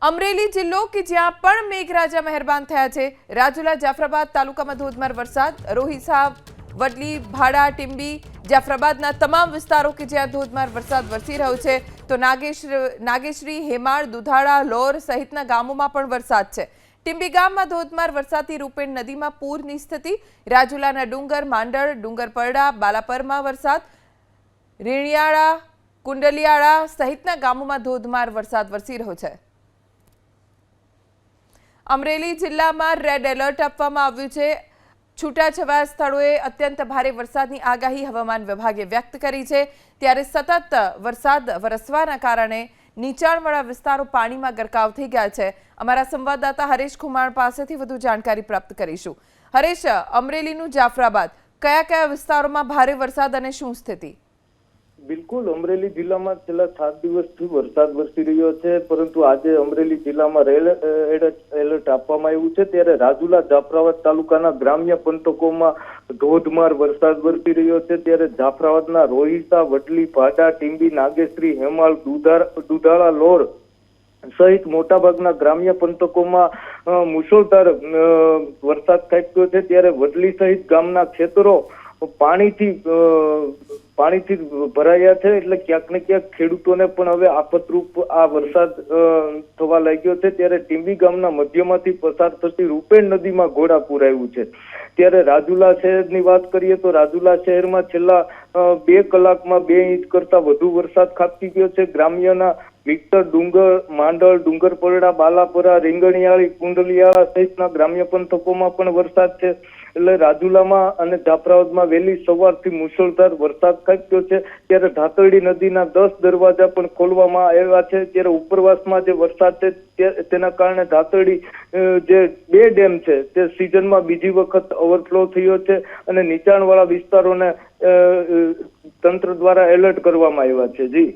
અમરેલી જિલ્લો કે જ્યાં પણ મેઘરાજા મહેરબાન થયા છે। રાજુલા જાફરાબાદ તાલુકામાં ધોધમાર વરસાદ। રોહિસા, વડલી, ભાડા, ટીંબી, જાફરાબાદના તમામ વિસ્તારો કે જ્યાં ધોધમાર વરસાદ વરસી રહ્યો છે તો નાગેશ્રી, હેમાળ, દુધાળા, લોર સહિતના ગામોમાં પણ વરસાદ છે। ટીંબી ગામમાં ધોધમાર વરસાદથી રૂપેણ નદીમાં પૂરની સ્થિતિ। રાજુલાના ડુંગર, માંડળ, ડુંગરપરડા, બાલાપરમાં વરસાદ। રીણિયાળા, કુંડલિયાળા સહિતના ગામોમાં ધોધમાર વરસાદ વરસી રહ્યો છે। અમરેલી જિલ્લામાં રેડ એલર્ટ આપવામાં આવ્યું છે। છૂટાછવાયા સ્થળોએ અત્યંત ભારે વરસાદની આગાહી હવામાન વિભાગે વ્યક્ત કરી છે। ત્યારે સતત વરસાદ વરસવાના કારણે નીચાણવાળા વિસ્તારો પાણીમાં ગરકાવ થઈ ગયા છે। અમારા સંવાદદાતા હરેશ ખુમાણ પાસેથી વધુ જાણકારી પ્રાપ્ત કરીશું। હરેશ, અમરેલીનું જાફરાબાદ, કયા કયા વિસ્તારોમાં ભારે વરસાદ અને શું સ્થિતિ? બિલકુલ, અમરેલી જિલ્લામાં છેલ્લા 7 દિવસથી વરસાદ વરસી રહ્યો છે, પરંતુ આજે અમરેલી જિલ્લામાં રેડ એલર્ટ આપવામાં આવ્યું છે। ત્યારે રાજુલા જાફરાબાદ તાલુકાના ગ્રામ્ય પંથકોમાં ધોધમાર વરસાદ વરસી રહ્યો છે। ત્યારે જાફરાબાદના રોહિસા, વડલી, ભાડા, ટીંબી, નાગેશ્રી, હેમાળ, દુધાળા, લોર સહિત મોટાભાગના ગ્રામ્ય પંથકોમાં મુશળધાર વરસાદ ખાબક્યો છે। ત્યારે વડલી સહિત ગામના ખેતરો પાણીથી ભરાયા છે, એટલે ક્યાંક ને ક્યાંક ખેડૂતોને પણ હવે આફતરૂપ આ વરસાદ થવા લાગ્યો છે। ત્યારે ટીંબી ગામના મધ્યમાંથી પસાર થતી રૂપેણ નદીમાં ઘોડાપૂર આવ્યું છે। ત્યારે રાજુલા શહેરની વાત કરીએ તો રાજુલા શહેરમાં છેલ્લા 2 કલાકમાં 2 ઇંચ કરતા વધુ વરસાદ ખાબકી ગયો છે। ગ્રામ્યના વિક્ટર, ડુંગર, માંડળ, ડુંગરપરડા, બાલાપરા, રીંગણિયાળી, કુંડલિયાળા સહિતના ગ્રામ્ય પંથકોમાં પણ વરસાદ છે। એટલે રાજુલામાં અને જાફરાબાદમાં વહેલી સવારથી મુશળધાર વરસાદ ખાબક્યો છે। ત્યારે ધાતરડી નદીના 10 દરવાજા પણ ખોલવામાં આવ્યા છે। ત્યારે ઉપરવાસમાં જે વરસાદ છે તેના કારણે ધાતરડી જે 2 ડેમ છે તે સિઝનમાં બીજી વખત ઓવરફ્લો થયો છે અને નીચાણવાળા વિસ્તારોને તંત્ર દ્વારા એલર્ટ કરવામાં આવ્યા છે। જી